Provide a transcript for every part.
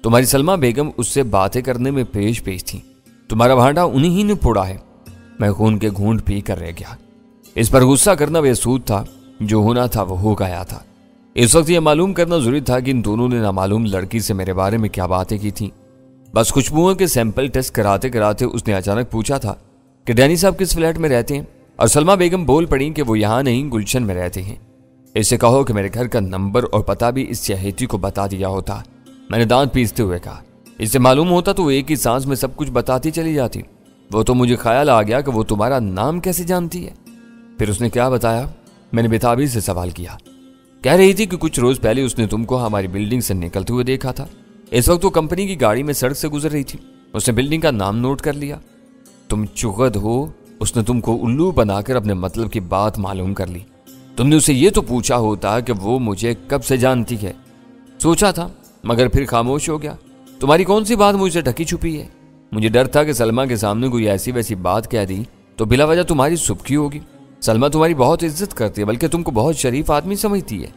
तुम्हारी सलमा बेगम उससे बातें करने में पेश थी। तुम्हारा भांडा उन्हीं ही ने फोड़ा है। मैं खून के घूंट पी कर रह गया। इस पर गुस्सा करना बेसूद था, जो होना था वो हो गया था। इस वक्त यह मालूम करना जरूरी था कि इन दोनों ने नामालूम लड़की से मेरे बारे में क्या बातें की थी। बस खुशबुओं के सैंपल टेस्ट कराते कराते उसने अचानक पूछा था कि डैनी साहब किस फ्लैट में रहते हैं, और सलमा बेगम बोल पड़ी कि वो यहाँ नहीं गुलशन में रहते हैं। इससे कहो कि मेरे घर का नंबर और पता भी इस चहेती को बता दिया होता। मैंने दांत पीसते हुए कहा, इससे मालूम होता तो एक ही सांस में सब कुछ बताती चली जाती। वो तो मुझे ख्याल आ गया कि वो तुम्हारा नाम कैसे जानती है। फिर उसने क्या बताया? मैंने बेताबी से सवाल किया। कह रही थी कि कुछ रोज पहले उसने तुमको हमारी बिल्डिंग से निकलते हुए देखा था। इस वक्त वो कंपनी की गाड़ी में सड़क से गुजर रही थी। उसने बिल्डिंग का नाम नोट कर लिया। तुम चुगद हो, उसने तुमको उल्लू बनाकर अपने मतलब की बात मालूम कर ली। तुमने उसे ये तो पूछा होता कि वो मुझे कब से जानती है। सोचा था, मगर फिर खामोश हो गया। तुम्हारी कौन सी बात मुझसे ढकी छुपी है? मुझे डर था कि सलमा के सामने कोई ऐसी वैसी बात कह दी तो बिला वजह तुम्हारी सुबकी होगी। सलमा तुम्हारी बहुत इज्जत करती है, बल्कि तुमको बहुत शरीफ आदमी समझती है।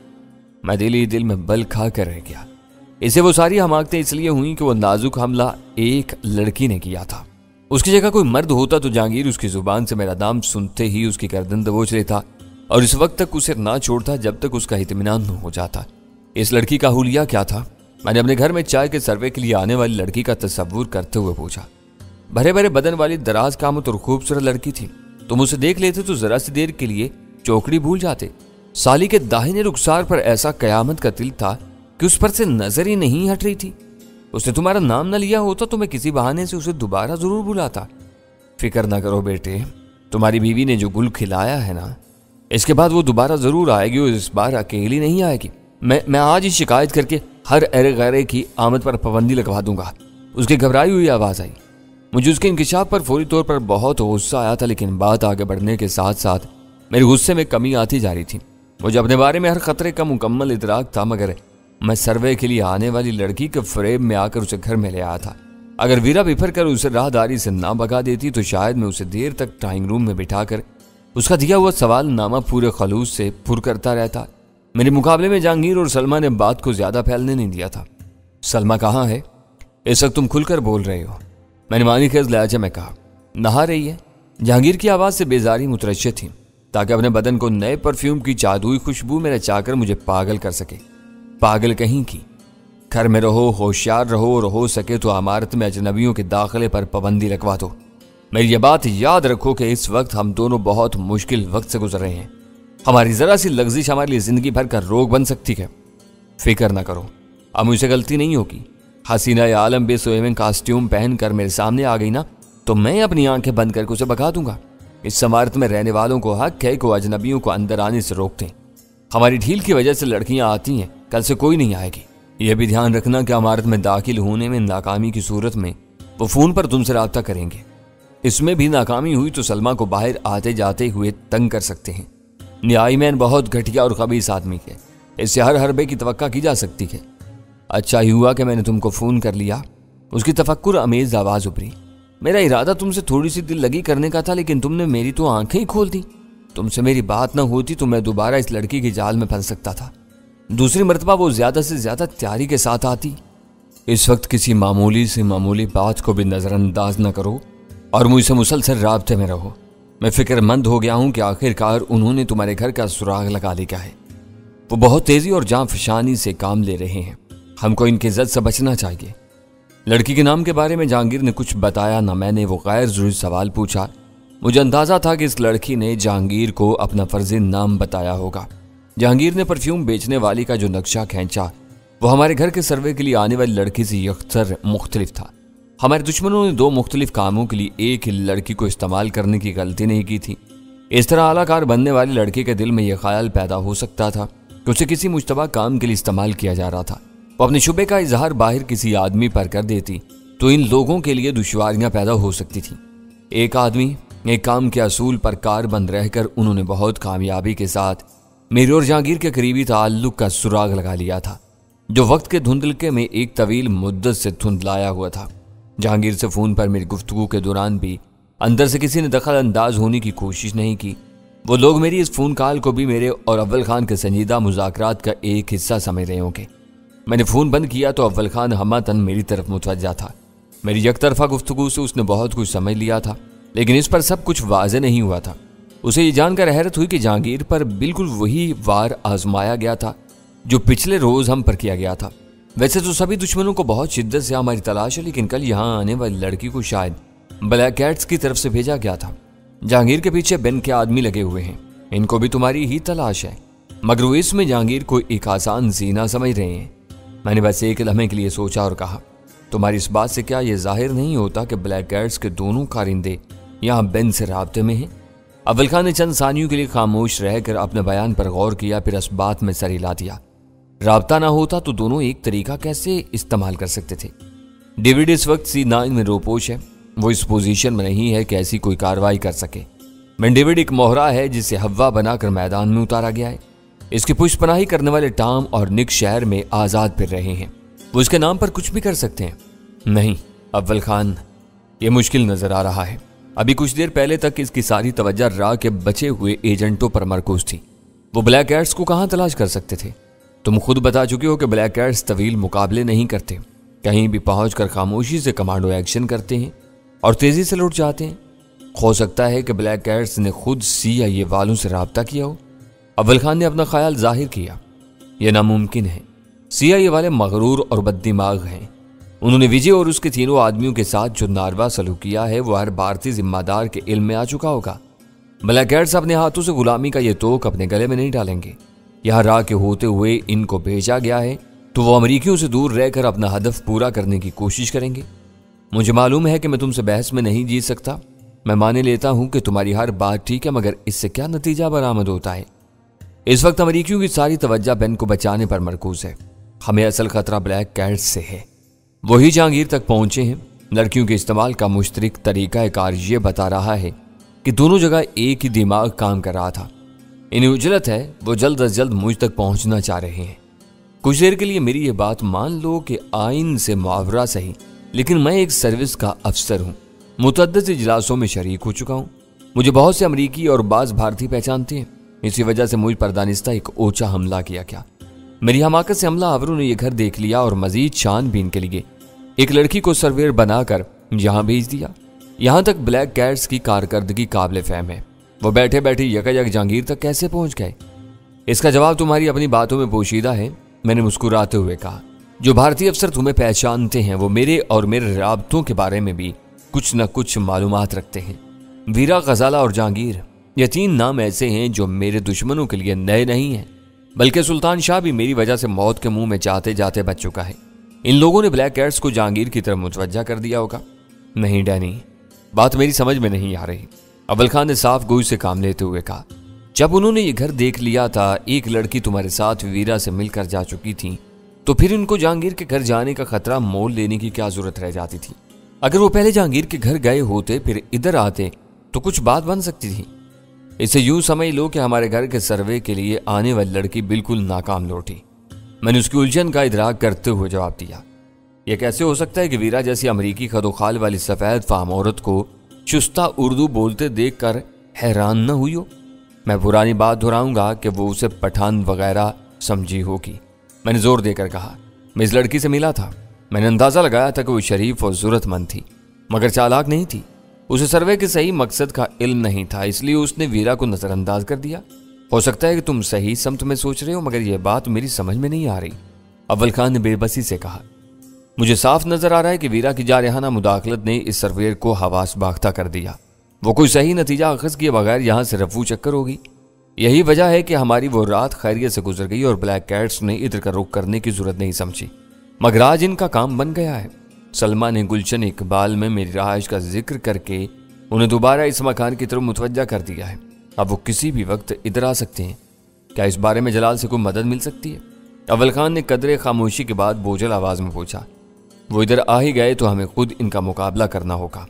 मैं दिल ही दिल में बल खा कर रह गया। इसे वो सारी हमाकतें इसलिए हुई कि वो नाजुक हमला एक लड़की ने किया था। उसकी जगह कोई मर्द होता तो जहांगीर उसकी जुबान से मेरा नाम सुनते ही उसकी गर्दन दबोच लेता और इस वक्त तक उसे ना छोड़ता जब तक उसका इत्मीनान न हो जाता। इस लड़की का हुलिया क्या था? मैंने अपने घर में चाय के सर्वे के लिए आने वाली लड़की का तस्वुर करते हुए पूछा। भरे भरे बदन वाली दराज कामत और खूबसूरत लड़की थी। तुम उसे देख लेते तो जरा सी देर के लिए चौकड़ी भूल जाते। साली के दाहिने रुखसार पर ऐसा कयामत का तिल था कि उस पर से नजर ही नहीं हट रही थी। उसने तुम्हारा नाम न लिया होता तो मैं किसी बहाने से उसे दोबारा जरूर बुलाता। फिक्र ना करो बेटे, तुम्हारी बीवी ने जो गुल खिलाया है ना, इसके बाद वो दोबारा जरूर आएगी और इस बार अकेली नहीं आएगी। मैं आज ही शिकायत करके हर अरे गैरे की आमद पर पाबंदी लगवा दूंगा। उसकी घबराई हुई आवाज आई। मुझे उसके इंकिशाफ पर फौरी तौर पर बहुत गुस्सा आया था, लेकिन बात आगे बढ़ने के साथ साथ मेरे गुस्से में कमी आती जा रही थी। मुझे अपने बारे में हर खतरे का मुकम्मल इदराक था, मगर मैं सर्वे के लिए आने वाली लड़की के फ्रेब में आकर उसे घर में ले आया था। अगर वीरा बिफर कर उसे राहदारी से ना भगा देती तो शायद मैं उसे देर तक ड्राइंग रूम में बिठाकर उसका दिया हुआ सवाल नामा पूरे खलूस से पुर करता रहता। मेरे मुकाबले में जहांगीर और सलमा ने बात को ज्यादा फैलने नहीं दिया था। सलमा कहाँ है? इस वक्त तुम खुलकर बोल रहे हो, मैंने मानी खेज लहजे में कहा। नहा रही है। जहांगीर की आवाज से बेजारी मुतरज्जिह थी ताकि अपने बदन को नए परफ्यूम की जादुई खुशबू में रचाकर मुझे पागल कर सके। पागल कहीं की। घर में रहो, होशियार रहो, और हो सके तो इमारत में अजनबियों के दाखिले पर पाबंदी लगवा दो। मेरी ये बात याद रखो कि इस वक्त हम दोनों बहुत मुश्किल वक्त से गुजर रहे हैं। हमारी जरा सी लग्जिश हमारे लिए जिंदगी भर का रोग बन सकती है। फिक्र ना करो, अब मुझसे गलती नहीं होगी। हसीना आलम बेसोएवन कास्ट्यूम पहनकर मेरे सामने आ गई ना, तो मैं अपनी आंखें बंद करके उसे भगा दूंगा। इस इमारत में रहने वालों को हक है को अजनबियों को अंदर आने से रोकते। हमारी ढील की वजह से लड़कियां आती हैं, कल से कोई नहीं आएगी। यह भी ध्यान रखना कि इमारत में दाखिल होने में नाकामी की सूरत में वो फोन पर तुमसे राब्ता करेंगे। इसमें भी नाकामी हुई तो सलमा को बाहर आते जाते हुए तंग कर सकते हैं। न्यायमैन बहुत घटिया और खबीस आदमी है, इससे हर हरबे की तवक्का की जा सकती है। अच्छा ही हुआ कि मैंने तुमको फोन कर लिया। उसकी तफक्कुर अमेज आवाज उभरी। मेरा इरादा तुमसे थोड़ी सी दिल लगी करने का था, लेकिन तुमने मेरी तो आंखें ही खोल दी। तुमसे मेरी बात ना होती तो मैं दोबारा इस लड़की की जाल में फंस सकता था। दूसरी मर्तबा वो ज्यादा से ज्यादा तैयारी के साथ आती। इस वक्त किसी मामूली से मामूली बात को भी नजरअंदाज न करो और मुझसे मुसलसल राब्ते में रहो। मैं फिक्रमंद हो गया हूं कि आखिरकार उन्होंने तुम्हारे घर का सुराग लगा लिया है। वो बहुत तेजी और जांफशानी से काम ले रहे हैं। हमको इनकी इज्जत से बचना चाहिए। लड़की के नाम के बारे में जहांगीर ने कुछ बताया ना मैंने वो गैर जरूरी सवाल पूछा। मुझे अंदाजा था कि इस लड़की ने जहांगीर को अपना फर्जी नाम बताया होगा। जहांगीर ने परफ्यूम बेचने वाली का जो नक्शा खींचा वो हमारे घर के सर्वे के लिए आने वाली लड़की से यकसर मुख्तलिफ था। हमारे दुश्मनों ने दो मुख्तलिफ कामों के लिए एक ही लड़की को इस्तेमाल करने की गलती नहीं की थी। इस तरह आलाकार बनने वाली लड़की के दिल में यह ख्याल पैदा हो सकता था कि उसे किसी मुश्तबा काम के लिए इस्तेमाल किया जा रहा था। वो अपने शुबे का इजहार बाहर किसी आदमी पर कर देती तो इन लोगों के लिए दुश्वारियां पैदा हो सकती थी। एक आदमी एक काम के असूल पर कारबंद रहकर उन्होंने बहुत कामयाबी के साथ मेरे और जहांगीर के करीबी ताल्लुक का सुराग लगा लिया था, जो वक्त के धुंधलके में एक तवील मुद्दत से धुंधलाया हुआ था। जहांगीर से फोन पर मेरी गुफ्तगू के दौरान भी अंदर से किसी ने दखल अंदाज होने की कोशिश नहीं की। वो लोग मेरी इस फोन कॉल को भी मेरे और अव्वल खान के संजीदा मुज़ाकरात का एक हिस्सा समझ रहे होंगे। मैंने फ़ोन बंद किया तो अव्वल खान हमातन मेरी तरफ मुतवज्जा था। मेरी यकतरफा गुफ्तगू से उसने बहुत कुछ समझ लिया था, लेकिन इस पर सब कुछ वाज़ेह नहीं हुआ था। उसे ये जानकर हैरत हुई कि जहांगीर पर बिल्कुल वही वार आजमाया गया था जो पिछले रोज़ हम पर किया गया था। वैसे तो सभी दुश्मनों को बहुत शिद्दत से हमारी तलाश है, लेकिन कल यहाँ आने वाली लड़की को शायद ब्लैक कैट्स की तरफ से भेजा गया था। जहांगीर के पीछे बेन के आदमी लगे हुए हैं, इनको भी तुम्हारी ही तलाश है, मगर वो इसमें जहांगीर को एक आसान जीना समझ रहे हैं। मैंने बस एक लम्हे के लिए सोचा और कहा, तुम्हारी इस बात से क्या ये जाहिर नहीं होता कि ब्लैक कैट्स के दोनों कारिंदे यहाँ बेन से राब्ते में हैं? अव्वल खान ने चंद सानियों के लिए खामोश रहकर अपने बयान पर गौर किया, फिर इस बात में सर हिला दिया। राब्ता ना होता तो दोनों एक तरीका कैसे इस्तेमाल कर सकते थे? डेविड इस वक्त C9 में रोपोश है, वो इस पोजीशन में नहीं है कि ऐसी कोई कार्रवाई कर सके। मैं डेविड एक मोहरा है जिसे हवा बनाकर मैदान में उतारा गया है। इसकी पुष्पनाही करने वाले टॉम और निक शहर में आजाद फिर रहे हैं, वो इसके नाम पर कुछ भी कर सकते हैं। नहीं अव्वल खान, ये मुश्किल नजर आ रहा है। अभी कुछ देर पहले तक इसकी सारी तवज्जो रा के बचे हुए एजेंटों पर मरकूज थी। वो ब्लैक कैट्स को कहां तलाश कर सकते थे? तुम खुद बता चुके हो कि ब्लैक कैट्स तवील मुकाबले नहीं करते, कहीं भी पहुंचकर खामोशी से कमांडो एक्शन करते हैं और तेजी से लौट जाते हैं। हो सकता है कि ब्लैक कैट्स ने खुद CIA वालों से राब्ता किया हो। अव्वल खान ने अपना ख्याल जाहिर किया। यह नामुमकिन है, CIA वाले मगरूर और बददिमाग हैं। उन्होंने विजय और उसके तीनों आदमियों के साथ जो नारवा सलूक किया है वो हर भारतीय जिम्मेदार के इल्म में आ चुका होगा। ब्लैक कैट्स अपने हाथों से गुलामी का ये तोक अपने गले में नहीं डालेंगे। यहाँ राह के होते हुए इनको भेजा गया है तो वो अमरीकियों से दूर रहकर अपना हदफ पूरा करने की कोशिश करेंगे। मुझे मालूम है कि मैं तुमसे बहस में नहीं जीत सकता। मैं माने लेता हूं कि तुम्हारी हर बात ठीक है, मगर इससे क्या नतीजा बरामद होता है? इस वक्त अमरीकियों की सारी तवज्जो बेन को बचाने पर मरकूज है। हमें असल खतरा ब्लैक कैट्स से है। वही जहांगीर तक पहुंचे हैं। लड़कियों के इस्तेमाल का मुश्तरक तरीका कार ये बता रहा है कि दोनों जगह एक ही दिमाग काम कर रहा था। इन्हें उजलत है, वो जल्द अज जल्द मुझ तक पहुंचना चाह रहे हैं। कुछ देर के लिए मेरी ये बात मान लो कि आइन से मुआवरा सही, लेकिन मैं एक सर्विस का अफसर हूँ, मुतअद्दिद इजलासों में शरीक हो चुका हूँ। मुझे बहुत से अमरीकी और बाज भारतीय पहचानते हैं। इसी वजह से मुझ पर दानिस्ता एक ओछा हमला किया क्या? मेरी हमाकत से हमला आवरों ने यह घर देख लिया और मजीद छानबीन के लिए एक लड़की को सर्वेयर बनाकर यहाँ भेज दिया। यहाँ तक ब्लैक कैट्स की कारकर्दगी काबिल फहम है। वो बैठे बैठे यकायक जहांगीर तक कैसे पहुंच गए? इसका जवाब तुम्हारी अपनी बातों में पोशीदा है, मैंने मुस्कुराते हुए कहा। जो भारतीय अफसर तुम्हें पहचानते हैं वो मेरे और मेरे राबतों के बारे में भी कुछ न कुछ मालूमात रखते हैं। वीरा, गजाला और जहांगीर, ये 3 नाम ऐसे हैं जो मेरे दुश्मनों के लिए नए नहीं हैं, बल्कि सुल्तान शाह भी मेरी वजह से मौत के मुंह में जाते जाते बच चुका है। इन लोगों ने ब्लैक कैट्स को जहांगीर की तरफ मुतवज्जा कर दिया होगा। नहीं डैनी, बात मेरी समझ में नहीं आ रही, अव्वल खान ने साफ गोई से काम लेते हुए कहा। जब उन्होंने ये घर देख लिया था, एक लड़की तुम्हारे साथ वीरा से मिलकर जा चुकी थी, तो फिर इनको जहांगीर के घर जाने का खतरा मोल लेने की क्या जरूरत रह जाती थी? अगर वो पहले जहांगीर के घर गए होते फिर इधर आते तो कुछ बात बन सकती थी। इसे यूं समझ लो कि हमारे घर के सर्वे के लिए आने वाली लड़की बिल्कुल नाकाम लौटी। मैंने उसकी उलझन का इदराक करते हुए जवाब दिया। यह कैसे हो सकता है कि वीरा जैसी अमरीकी खदोखाल वाली सफेद फाम औरत को चुस्ता उर्दू बोलते देखकर हैरान न हुई हो? मैं पुरानी बात दोहराऊंगा कि वो उसे पठान वगैरह समझी होगी। मैंने जोर देकर कहा। मैं इस लड़की से मिला था। मैंने अंदाजा लगाया था कि वो शरीफ और जरूरतमंद थी, मगर चालाक नहीं थी। उसे सर्वे के सही मकसद का इल्म नहीं था, इसलिए उसने वीरा को नजरअंदाज कर दिया। हो सकता है कि तुम सही समत में सोच रहे हो, मगर यह बात मेरी समझ में नहीं आ रही, अव्वल खान ने बेबसी से कहा। मुझे साफ नजर आ रहा है कि वीरा की जारहाना मुदाखलत ने इस सर्वेयर को हवास बाख्ता कर दिया। वो कोई सही नतीजा अखज़ किए बगैर यहाँ से रफू चक्कर होगी। यही वजह है कि हमारी वो रात खैरियत से गुजर गई और ब्लैक कैट्स ने इधर का रुख करने की जरूरत नहीं समझी, मगर आज इनका काम बन गया है। सलमा ने गुलशन इकबाल में मेरी रहाइश का जिक्र करके उन्हें दोबारा इस मकान की तरफ मुतवज्जा कर दिया है। अब वो किसी भी वक्त इधर आ सकते हैं। क्या इस बारे में जलाल से कोई मदद मिल सकती है? अव्वल खान ने कदरे खामोशी के बाद बोझल आवाज में पूछा। वो इधर आ ही गए तो हमें खुद इनका मुकाबला करना होगा,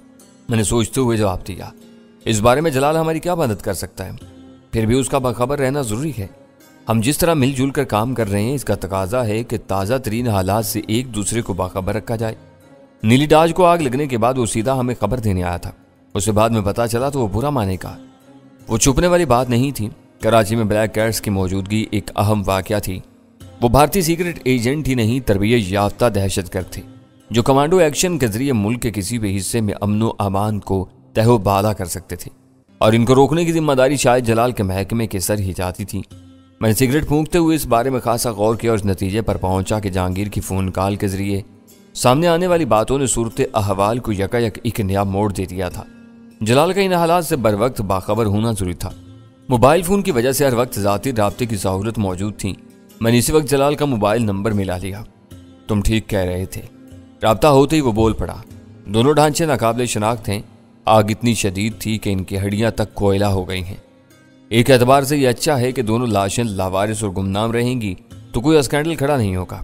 मैंने सोचते हुए जवाब दिया। इस बारे में जलाल हमारी क्या मदद कर सकता है? फिर भी उसका बाखबर रहना जरूरी है। हम जिस तरह मिलजुल कर काम कर रहे हैं, इसका तकाजा है कि ताज़ा तरीन हालात से एक दूसरे को बाखबर रखा जाए। नीली डाज को आग लगने के बाद वो सीधा हमें खबर देने आया था। उसे बाद में पता चला तो वो बुरा मानेगा। वो छुपने वाली बात नहीं थी। कराची में ब्लैक कैट्स की मौजूदगी एक अहम वाकया थी। وہ بھارتی سیکرٹ ایجنٹ ہی نہیں، تربیت یافتہ دہشت گرد تھے جو کمانڈو ایکشن کے ذریعے ملک کے کسی بھی حصے میں امن و امان کو تہ و بالا کر سکتے تھے، اور ان کو روکنے کی ذمہ داری شاہد جلال کے محکمے کے سر ہی جاتی تھی۔ میں نے سگریٹ پھونکتے ہوئے اس بارے میں خاصا غور کیا اور اس نتیجے پر پہنچا کہ جہانگیر کی فون کال کے ذریعے سامنے آنے والی باتوں نے صورت احوال کو یکایک ایک نیا موڑ دے دیا تھا۔ جلال کا ان حالات سے بر وقت باخبر ہونا ضروری تھا۔ موبائل فون کی وجہ سے ہر وقت ذاتی رابطے کی سہولت موجود تھی۔ میں نے اسی وقت جلال کا موبائل نمبر ملا لیا۔ تم ٹھیک کہہ رہے تھے۔ رابطہ ہوتے ہی وہ بول پڑا۔ دونوں ڈھانچے ناقابل شناخت ہیں۔ آگ اتنی شدید تھی کہ ان کی ہڈیاں تک کوئلہ ہو گئی ہیں۔ ایک اعتبار سے یہ اچھا ہے کہ دونوں لاشیں لاوارث اور گمنام رہیں گی تو کوئی اسکینڈل کھڑا نہیں ہوگا۔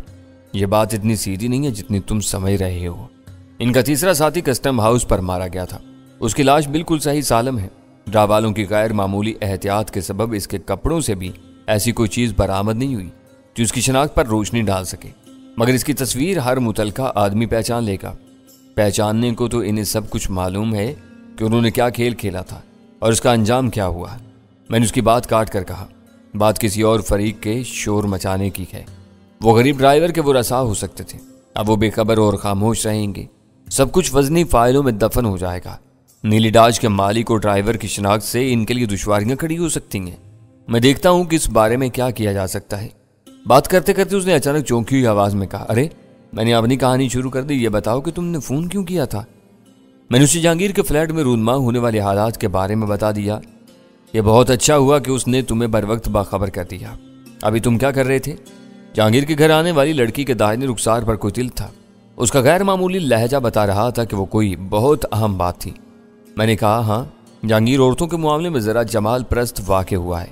یہ بات اتنی سیدھی نہیں ہے جتنی تم سمجھ رہے ہو۔ ان کا تیسرا ساتھی کسٹم ہاؤس پر مارا گیا تھا۔ اس کی لاش بالکل صحیح سالم ہے۔ ڈرا والوں کی غیر معمولی احتیاط کے سبب اس کے کپڑوں سے بھی ایسی کوئی چیز برآمد نہیں ہوئی جو اس کی شناخت پر روشنی ڈال سکے، مگر اس کی تصویر ہر متعلقہ آدمی پہچان لے گا۔ پہچاننے کو تو انہیں سب کچھ معلوم ہے کہ انہوں نے کیا کھیل کھیلا تھا اور اس کا انجام کیا ہوا۔ میں نے اس کی بات کاٹ کر کہا، بات کسی اور فریق کے شور مچانے کی ہے۔ وہ غریب ڈرائیور کے وہ رسا ہو سکتے تھے، اب وہ بے خبر اور خاموش رہیں گے۔ سب کچھ وزنی فائلوں میں دفن ہو جائے گا۔ نیلی ڈاج کے مالک اور ڈرائیور کی شناخت سے ان کے لیے دشواریاں کھڑی ہو سکتی ہیں۔ میں دیکھتا ہوں کہ اس بارے میں کیا کیا جا سکتا ہے۔ بات کرتے کرتے اس نے اچانک چونکی ہوئی آواز میں کہا، ارے میں نے اپنی کہانی شروع کر دی، یہ بتاؤ کہ تم نے فون کیوں کیا تھا؟ میں نے اسے جہانگیر کے فلیٹ میں رونما ہونے والے حالات کے بارے میں بتا دیا۔ یہ بہت اچھا ہوا کہ اس نے تمہیں بر وقت باخبر کر دیا۔ ابھی تم کیا کر رہے تھے؟ جہانگیر کے گھر آنے والی لڑکی کے داہنے رخسار پر کوئی تل تھا۔ اس کا غیر معمولی لہجہ بتا رہا تھا کہ وہ کوئی بہت اہم بات تھی۔ میں نے کہا، ہاں، جہانگیر عورتوں کے معاملے میں ذرا جمال پرست واقع ہوا ہے۔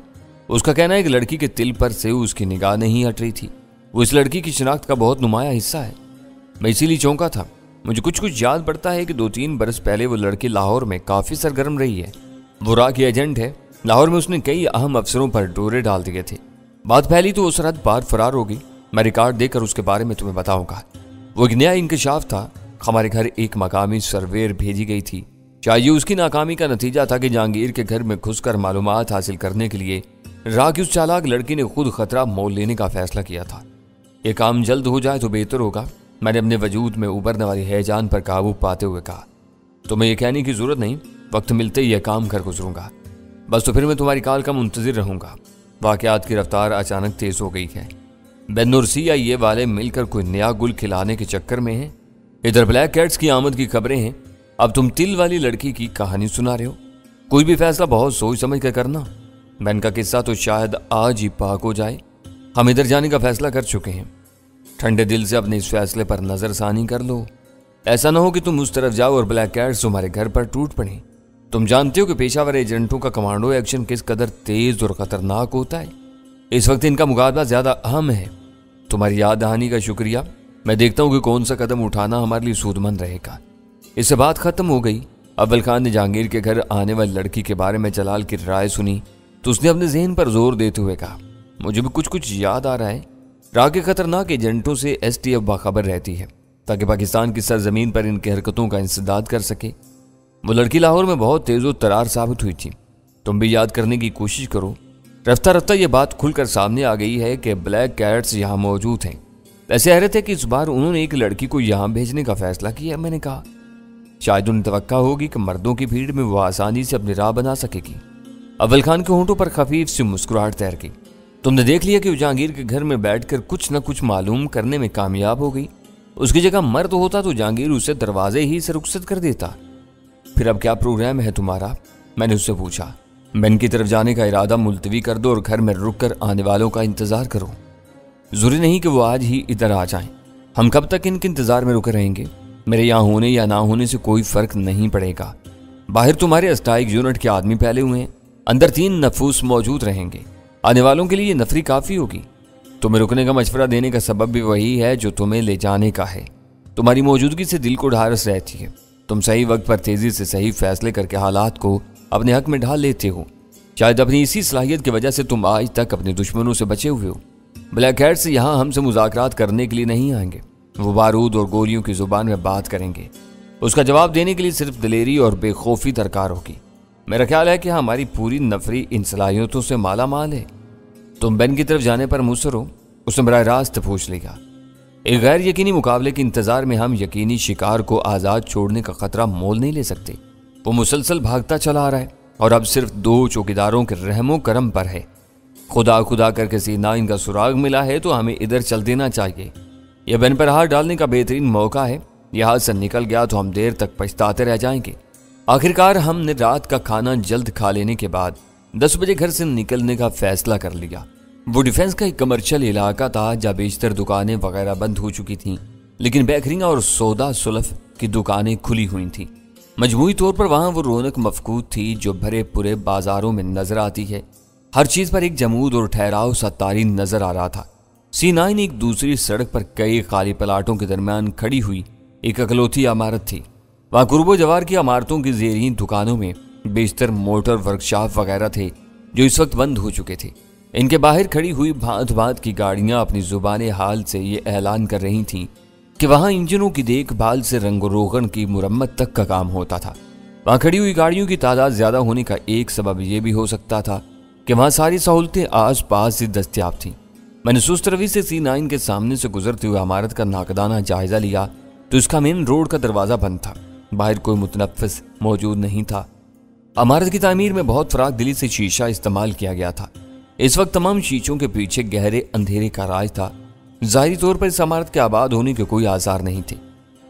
اس کا کہنا ہے کہ لڑکی کے تل پر سے اس کی نگاہ نہیں ہٹ رہی تھی۔ وہ اس لڑکی کی شناخت کا بہت نمایاں حصہ ہے۔ میں اسی لیے چونکا تھا۔ مجھے کچھ یاد پڑتا ہے کہ 2-3 برس پہلے وہ لڑکی لاہور میں کافی سرگرم رہی ہے۔ وہ را کی ایجنٹ ہے۔ لاہور میں اس نے کئی اہم افسروں پر ڈورے ڈال دیے تھے۔ بات پھیلی تو وہ سرحد پار فرار ہو گئی۔ میں ریکارڈ دے کر اس کے بارے میں تمہیں بتاؤں گا۔ وہ ایک نیا انکشاف تھا۔ ہمارے گھر ایک مقامی سرویر بھیجی گئی تھی۔ شاید یہ اس کی ناکامی کا نتیجہ تھا کہ جہانگیر کے گھر میں گھس کر معلومات حاصل کرنے کے لیے را کی اس چالاک لڑکی نے خود خطرہ مول لینے کا فیصلہ کیا تھا۔ یہ کام جلد ہو جائے تو بہتر ہوگا۔ میں نے اپنے وجود میں ابھرنے والی ہیجان پر قابو پاتے ہوئے کہا، تمہیں یہ کہنے کی ضرورت نہیں، وقت ملتے ہی یہ کام کر گزروں گا۔ بس تو پھر میں تمہاری کال کا منتظر رہوں گا۔ واقعات کی رفتار اچانک تیز ہو گئی ہے۔ بین اور CIA والے مل کر کوئی نیا گل کھلانے کے چکر میں ہیں۔ ادھر بلیک کیٹس کی آمد کی خبریں ہیں۔ اب تم تل والی لڑکی کی کہانی سنا رہے ہو۔ کوئی بھی فیصلہ بہت سوچ سمجھ کر کرنا۔ بین کا قصہ تو شاید آج ہی پاک ہو جائے۔ ہم ادھر جانے کا فیصلہ کر چکے ہیں۔ ٹھنڈے دل سے اپنے اس فیصلے پر نظر ثانی کر لو۔ ایسا نہ ہو کہ تم اس طرف جاؤ اور بلیک کیٹس تمہارے گھر پر ٹوٹ پڑیں۔ تم جانتے ہو کہ پیشہ ور ایجنٹوں کا کمانڈو ایکشن کس قدر تیز اور خطرناک ہوتا ہے۔ اس وقت ان کا مقابلہ زیادہ اہم ہے۔ تمہاری یاد دہانی کا شکریہ۔ میں دیکھتا ہوں کہ کون سا قدم اٹھانا ہمارے لیے سود مند رہے گا۔ اس سے بات ختم ہو گئی۔ اول خان نے جہانگیر کے گھر آنے والی لڑکی کے بارے میں جلال کی رائے سنی تو اس نے اپنے ذہن پر زور دیتے ہوئے کہا، مجھے بھی کچھ یاد آ رہا ہے۔ راہ کے خطرناک ایجنٹوں سے STF باخبر رہتی ہے تاکہ پاکستان کی سرزمین پر ان کی حرکتوں کا انسداد کر سکے۔ وہ لڑکی لاہور میں بہت تیز و ترار ثابت ہوئی تھی۔ تم بھی یاد کرنے کی کوشش کرو۔ رفتہ رفتہ یہ بات کھل کر سامنے آ گئی ہے کہ بلیک کیٹس یہاں موجود ہیں۔ ایسے حیرت ہے کہ اس بار انہوں نے ایک لڑکی کو یہاں بھیجنے کا فیصلہ کیا۔ میں نے کہا، شاید انہیں توقع ہوگی کہ مردوں کی بھیڑ میں وہ آسانی سے اپنی راہ بنا سکے گی۔ اول خان کے ہونٹوں پر خفیف سی مسکراہٹ تیر گئی۔ تم نے دیکھ لیا کہ وہ جہانگیر کے گھر میں بیٹھ کر کچھ نہ کچھ معلوم کرنے میں کامیاب ہو گئی۔ اس کی جگہ مرد ہوتا تو جہانگیر اسے دروازے ہی سے رخصت کر دیتا۔ پھر اب کیا پروگرام ہے تمہارا؟ میں نے اس سے پوچھا۔ بین کی طرف جانے کا ارادہ ملتوی کر دو اور گھر میں رک کر آنے والوں کا انتظار کرو۔ ضروری نہیں کہ وہ آج ہی ادھر آ جائیں۔ ہم کب تک ان کے انتظار میں رکے رہیں گے؟ میرے یہاں ہونے یا نہ ہونے سے کوئی فرق نہیں پڑے گا۔ باہر تمہارے اسٹائک یونٹ کے آدمی پھیلے ہوئے ہیں، اندر 3 نفوس موجود رہیں گے۔ آنے والوں کے لیے یہ نفری کافی ہوگی۔ تمہیں رکنے کا مشورہ دینے کا سبب بھی وہی ہے جو تمہیں لے جانے کا ہے۔ تمہاری موجودگی سے دل کو ڈھارس رہتی ہے۔ تم صحیح وقت پر تیزی سے صحیح فیصلے کر کے حالات کو اپنے حق میں ڈھال لیتے ہو۔ شاید اپنی اسی صلاحیت کی وجہ سے تم آج تک اپنے دشمنوں سے بچے ہوئے ہو۔ بلیک کیٹس یہاں ہم سے مذاکرات کرنے کے لیے نہیں آئیں گے۔ وہ بارود اور گولیوں کی زبان میں بات کریں گے۔ اس کا جواب دینے کے لیے صرف دلیری اور بے خوفی درکار ہوگی۔ میرا خیال ہے کہ ہماری پوری نفری ان صلاحیتوں سے مالا مال ہے۔ تم بین کی طرف جانے پر مصر ہو۔ اس نے براہ راست پوچھ لیا۔ ایک غیر یقینی مقابلے کے انتظار میں ہم یقینی شکار کو آزاد چھوڑنے کا خطرہ مول نہیں لے سکتے۔ وہ مسلسل بھاگتا چلا آ رہا ہے اور اب صرف 2 چوکیداروں کے رحم و کرم پر ہے۔ خدا خدا کر کے C9 کا سراغ ملا ہے تو ہمیں ادھر چل دینا چاہیے۔ یہ بن پر ہاتھ ڈالنے کا بہترین موقع ہے۔ یہاں سے نکل گیا تو ہم دیر تک پچھتاتے رہ جائیں گے۔ آخرکار ہم نے رات کا کھانا جلد کھا لینے کے بعد 10 بجے گھر سے نکلنے کا فیصلہ کر لیا۔ وہ ڈیفنس کا ایک کمرشل علاقہ تھا جہاں بیشتر دکانیں وغیرہ بند ہو چکی تھیں، لیکن بیکریاں اور سودا سلف کی دکانیں کھلی ہوئی تھیں۔ مجموعی طور پر وہاں وہ رونق مفقود تھی جو بھرے پورے بازاروں میں نظر آتی ہے۔ ہر چیز پر ایک جمود اور ٹھہراؤ سا طاری نظر آ رہا تھا۔ C9 ایک دوسری سڑک پر کئی خالی پلاٹوں کے درمیان کھڑی ہوئی ایک اکلوتی عمارت تھی۔ وہاں قرب و جوار کی عمارتوں کی زیرین دکانوں میں بیشتر موٹر ورکشاپ وغیرہ تھے جو اس وقت بند ہو چکے تھے۔ ان کے باہر کھڑی ہوئی بھانت بھانت کی گاڑیاں اپنی زبان حال سے یہ اعلان کر رہی تھیں کہ وہاں انجنوں کی دیکھ بھال سے رنگ و روغن کی مرمت تک کا کام ہوتا تھا۔ وہاں کھڑی ہوئی گاڑیوں کی تعداد زیادہ ہونے کا ایک سبب یہ بھی ہو سکتا تھا کہ وہاں ساری سہولتیں آس پاس ہی دستیاب تھیں۔ میں نے سست روی سے C9 کے سامنے سے گزرتے ہوئے عمارت کا ناقدانہ جائزہ لیا تو اس کا مین روڈ کا دروازہ بند تھا۔ باہر کوئی متنفس موجود نہیں تھا۔ عمارت کی تعمیر میں بہت فراق دلی سے شیشہ استعمال کیا گیا تھا۔ اس وقت تمام شیشوں کے پیچھے گہرے اندھیرے کا راز تھا۔ ظاہری طور پر اس عمارت کے آباد ہونے کے کوئی آثار نہیں تھے۔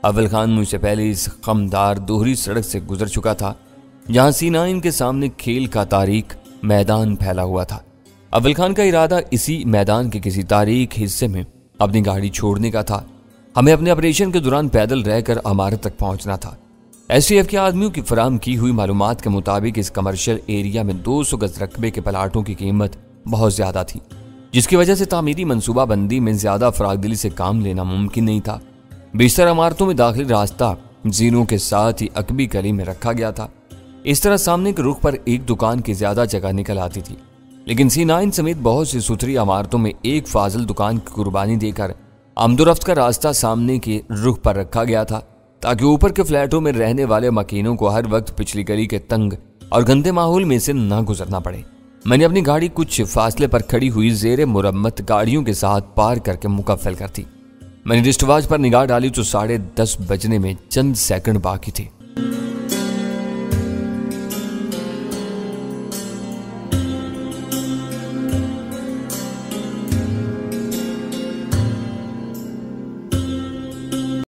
اول خان مجھ سے پہلے اس خمدار دوہری سڑک سے گزر چکا تھا جہاں C9 کے سامنے کھیل کا تاریک میدان پھیلا ہوا تھا۔ اول خان کا ارادہ اسی میدان کے کسی تاریک حصے میں اپنی گاڑی چھوڑنے کا تھا۔ ہمیں اپنے آپریشن کے دوران پیدل رہ کر عمارت تک پہنچنا تھا۔ STF کے آدمیوں کی فراہم کی ہوئی معلومات کے مطابق اس کمرشل ایریا میں 200 گز رقبے کے پلاٹوں کی قیمت بہت زیادہ تھی، جس کی وجہ سے تعمیری منصوبہ بندی میں زیادہ فراق دلی سے کام لینا ممکن نہیں تھا۔ بیشتر عمارتوں میں داخلی راستہ زینوں کے ساتھ ہی عقبی گلی میں رکھا گیا تھا۔ اس طرح سامنے کے رخ پر ایک دکان کی زیادہ جگہ نکل آتی تھی، لیکن C9 سمیت بہت سی ستھری عمارتوں میں ایک فاضل دکان کی قربانی دے کر آمد و رفت کا راستہ سامنے کے رخ پر رکھا گیا تھا تاکہ اوپر کے فلیٹوں میں رہنے والے مکینوں کو ہر وقت پچھلی گلی کے تنگ اور گندے ماحول میں سے نہ گزرنا پڑے۔ میں نے اپنی گاڑی کچھ فاصلے پر کھڑی ہوئی زیر مرمت گاڑیوں کے ساتھ پار کر کے مکفل کر دی۔ میں نے رسٹ واچ پر نگاہ ڈالی تو 10:30 بجنے میں چند سیکنڈ باقی تھے۔